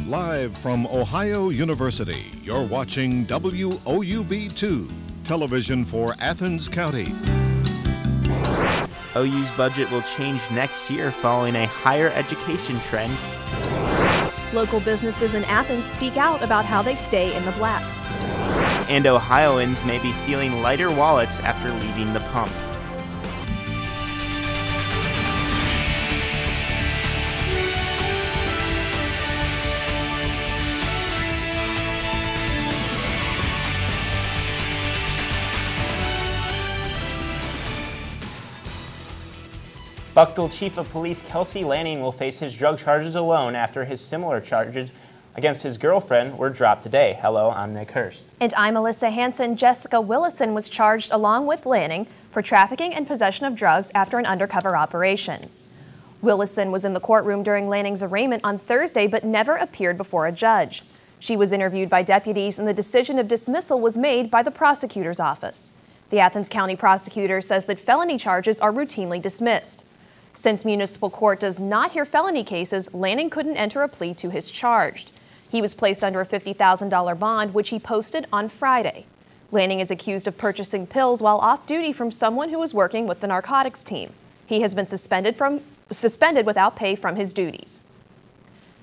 Live from Ohio University, you're watching WOUB2, television for Athens County. OU's budget will change next year following a higher education trend. Local businesses in Athens speak out about how they stay in the black. And Ohioans may be feeling lighter wallets after leaving the pump. Buckle Chief of Police Kelsey Lanning will face his drug charges alone after his similar charges against his girlfriend were dropped today. Hello, I'm Nick Hurst. And I'm Alyssa Hansen. Jessica Willison was charged along with Lanning for trafficking and possession of drugs after an undercover operation. Willison was in the courtroom during Lanning's arraignment on Thursday but never appeared before a judge. She was interviewed by deputies and the decision of dismissal was made by the prosecutor's office. The Athens County prosecutor says that felony charges are routinely dismissed. Since municipal court does not hear felony cases, Lanning couldn't enter a plea to his charge. He was placed under a $50,000 bond, which he posted on Friday. Lanning is accused of purchasing pills while off duty from someone who was working with the narcotics team. He has been suspended without pay from his duties.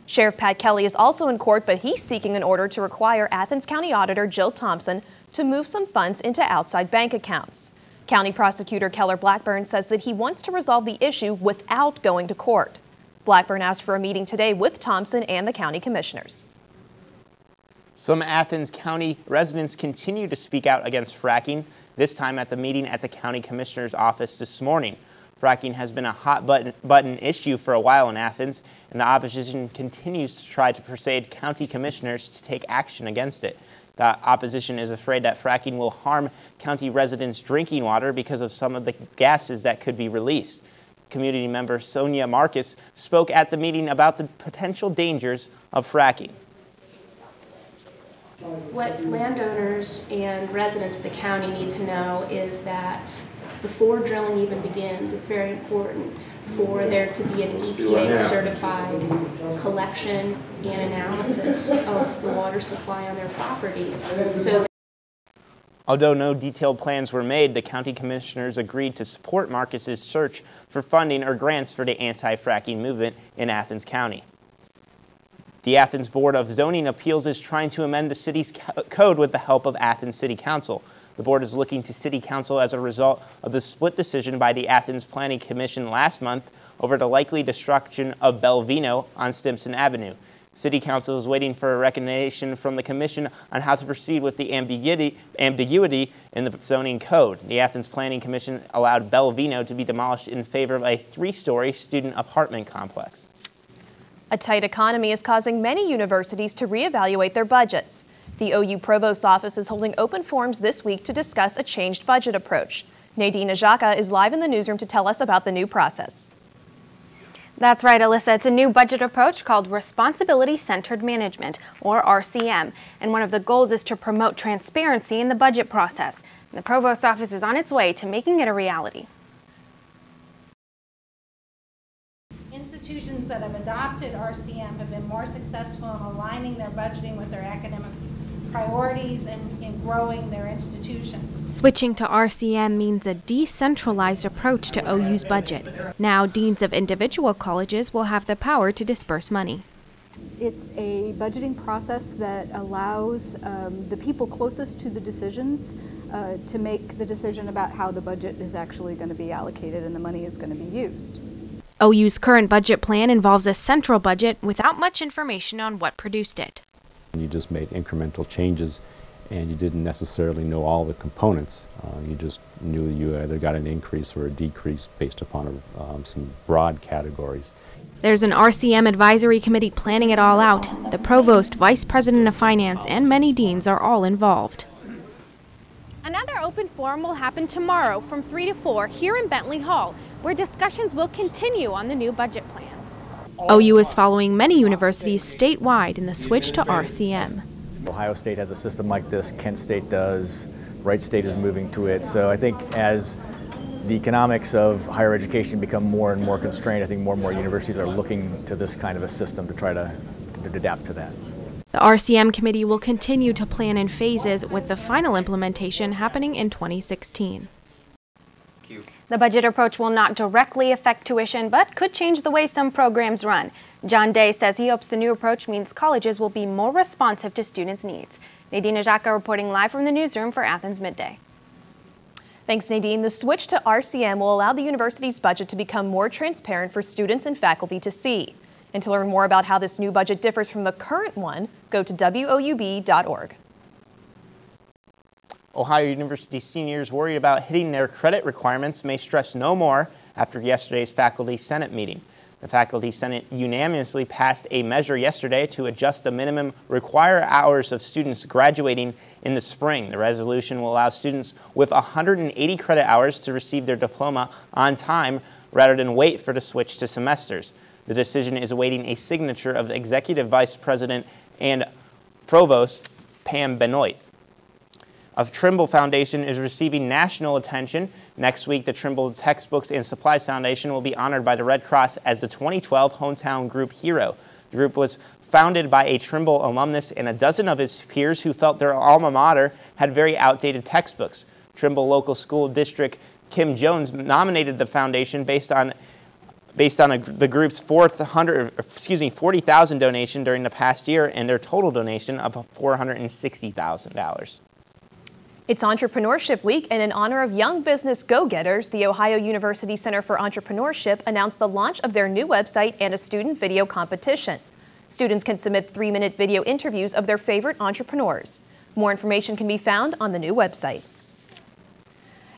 Sheriff Pat Kelly is also in court, but he's seeking an order to require Athens County Auditor Jill Thompson to move some funds into outside bank accounts. County Prosecutor Keller Blackburn says that he wants to resolve the issue without going to court. Blackburn asked for a meeting today with Thompson and the county commissioners. Some Athens County residents continue to speak out against fracking, this time at the meeting at the county commissioner's office this morning. Fracking has been a hot button issue for a while in Athens, and the opposition continues to try to persuade county commissioners to take action against it. The opposition is afraid that fracking will harm county residents' drinking water because of some of the gases that could be released. Community member Sonia Marcus spoke at the meeting about the potential dangers of fracking. What landowners and residents of the county need to know is that before drilling even begins, it's very important for there to be an EPA-certified collection and analysis of the water supply on their property. Although no detailed plans were made, the county commissioners agreed to support Marcus's search for funding or grants for the anti-fracking movement in Athens County. The Athens Board of Zoning Appeals is trying to amend the city's code with the help of Athens City Council. The board is looking to City Council as a result of the split decision by the Athens Planning Commission last month over the likely destruction of Belvino on Stimson Avenue. City Council is waiting for a recommendation from the Commission on how to proceed with the ambiguity in the zoning code. The Athens Planning Commission allowed Belvino to be demolished in favor of a 3-story student apartment complex. A tight economy is causing many universities to reevaluate their budgets. The OU Provost's office is holding open forums this week to discuss a changed budget approach. Nadine Ajaka is live in the newsroom to tell us about the new process. That's right, Alyssa. It's a new budget approach called Responsibility-Centered Management, or RCM. And one of the goals is to promote transparency in the budget process. And the Provost's office is on its way to making it a reality. Institutions that have adopted RCM have been more successful in aligning their budgeting with their academic priorities and in growing their institutions. Switching to RCM means a decentralized approach to OU's budget. Now, deans of individual colleges will have the power to disperse money. It's a budgeting process that allows the people closest to the decisions to make the decision about how the budget is actually going to be allocated and the money is going to be used. OU's current budget plan involves a central budget without much information on what produced it. You just made incremental changes and you didn't necessarily know all the components. You just knew you either got an increase or a decrease based upon some broad categories. There's an RCM advisory committee planning it all out. The provost, vice president of finance, and many deans are all involved. Another open forum will happen tomorrow from 3 to 4 here in Bentley Hall, where discussions will continue on the new budget plan. OU is following many universities statewide in the switch to RCM. Ohio State has a system like this, Kent State does, Wright State is moving to it. So I think as the economics of higher education become more and more constrained, I think more and more universities are looking to this kind of a system to try to to adapt to that. The RCM committee will continue to plan in phases, with the final implementation happening in 2016. The budget approach will not directly affect tuition, but could change the way some programs run. John Day says he hopes the new approach means colleges will be more responsive to students' needs. Nadine Ajaka reporting live from the newsroom for Athens Midday. Thanks, Nadine. The switch to RCM will allow the university's budget to become more transparent for students and faculty to see. And to learn more about how this new budget differs from the current one, go to woub.org. Ohio University seniors worried about hitting their credit requirements may stress no more after yesterday's Faculty Senate meeting. The Faculty Senate unanimously passed a measure yesterday to adjust the minimum required hours of students graduating in the spring. The resolution will allow students with 180 credit hours to receive their diploma on time rather than wait for the switch to semesters. The decision is awaiting a signature of the Executive Vice President and Provost Pam Benoit. Of Trimble Foundation is receiving national attention. Next week, the Trimble Textbooks and Supplies Foundation will be honored by the Red Cross as the 2012 Hometown Group Hero. The group was founded by a Trimble alumnus and a dozen of his peers who felt their alma mater had very outdated textbooks. Trimble Local School District Kim Jones nominated the foundation based on the group's $40,000 donation during the past year and their total donation of $460,000. It's Entrepreneurship Week, and in honor of young business go-getters, the Ohio University Center for Entrepreneurship announced the launch of their new website and a student video competition. Students can submit 3-minute video interviews of their favorite entrepreneurs. More information can be found on the new website.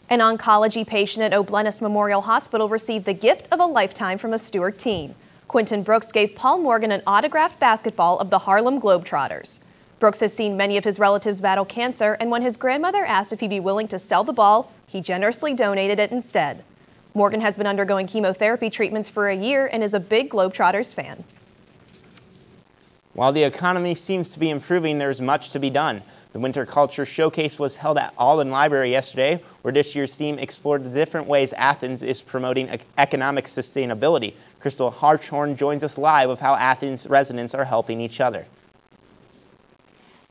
An oncology patient at O'Bleness Memorial Hospital received the gift of a lifetime from a Stewart teen. Quentin Brooks gave Paul Morgan an autographed basketball of the Harlem Globetrotters. Brooks has seen many of his relatives battle cancer, and when his grandmother asked if he'd be willing to sell the ball, he generously donated it instead. Morgan has been undergoing chemotherapy treatments for a year and is a big Globetrotters fan. While the economy seems to be improving, there's much to be done. The Winter Culture Showcase was held at Alden Library yesterday, where this year's theme explored the different ways Athens is promoting economic sustainability. Crystal Hartshorn joins us live with how Athens residents are helping each other.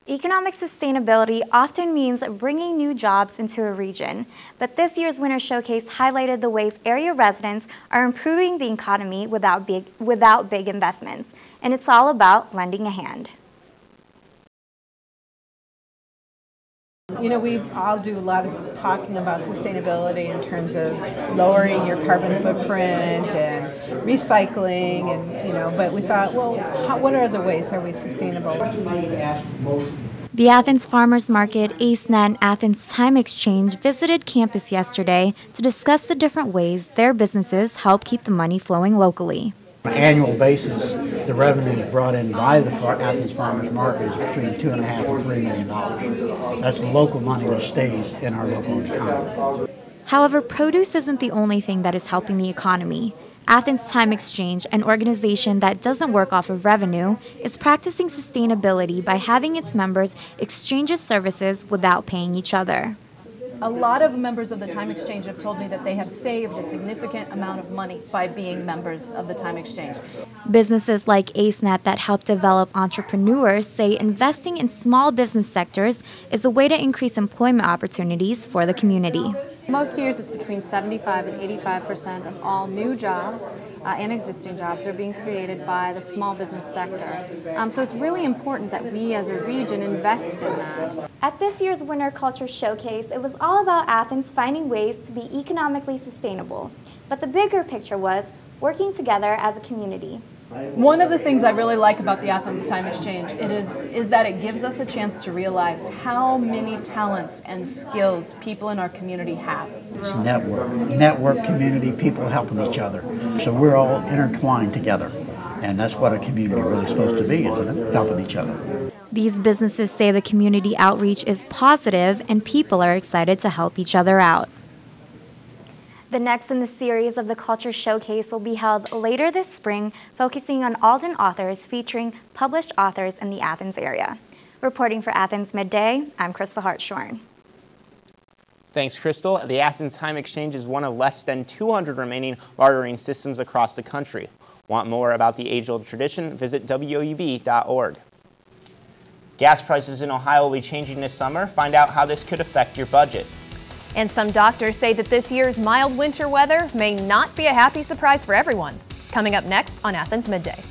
Economic sustainability often means bringing new jobs into a region, but this year's Winter Showcase highlighted the ways area residents are improving the economy without big investments, and it's all about lending a hand. You know, we all do a lot of talking about sustainability in terms of lowering your carbon footprint and recycling, and but we thought, well, what other ways are we sustainable? The Athens Farmers Market, AceNet, and Athens Time Exchange visited campus yesterday to discuss the different ways their businesses help keep the money flowing locally. On an annual basis, the revenues brought in by the Athens Farmers Market is between $2.5 and $3 million. That's the local money that stays in our local economy. However, produce isn't the only thing that is helping the economy. Athens Time Exchange, an organization that doesn't work off of revenue, is practicing sustainability by having its members exchange services without paying each other. A lot of members of the Time Exchange have told me that they have saved a significant amount of money by being members of the Time Exchange. Businesses like AceNet that help develop entrepreneurs say investing in small business sectors is a way to increase employment opportunities for the community. Most years it's between 75 and 85% of all new jobs and existing jobs are being created by the small business sector. So it's really important that we as a region invest in that. At this year's Winter Culture Showcase, it was all about Athens finding ways to be economically sustainable. But the bigger picture was working together as a community. One of the things I really like about the Athens Time Exchange is that it gives us a chance to realize how many talents and skills people in our community have. It's network community, people helping each other. So we're all intertwined together. And that's what a community really is supposed to be, isn't it? Helping each other. These businesses say the community outreach is positive and people are excited to help each other out. The next in the series of the Culture Showcase will be held later this spring, focusing on Alden authors featuring published authors in the Athens area. Reporting for Athens Midday, I'm Crystal Hartshorn. Thanks, Crystal. The Athens Time Exchange is one of less than 200 remaining bartering systems across the country. Want more about the age-old tradition? Visit WOUB.org. Gas prices in Ohio will be changing this summer. Find out how this could affect your budget. And some doctors say that this year's mild winter weather may not be a happy surprise for everyone. Coming up next on Athens Midday.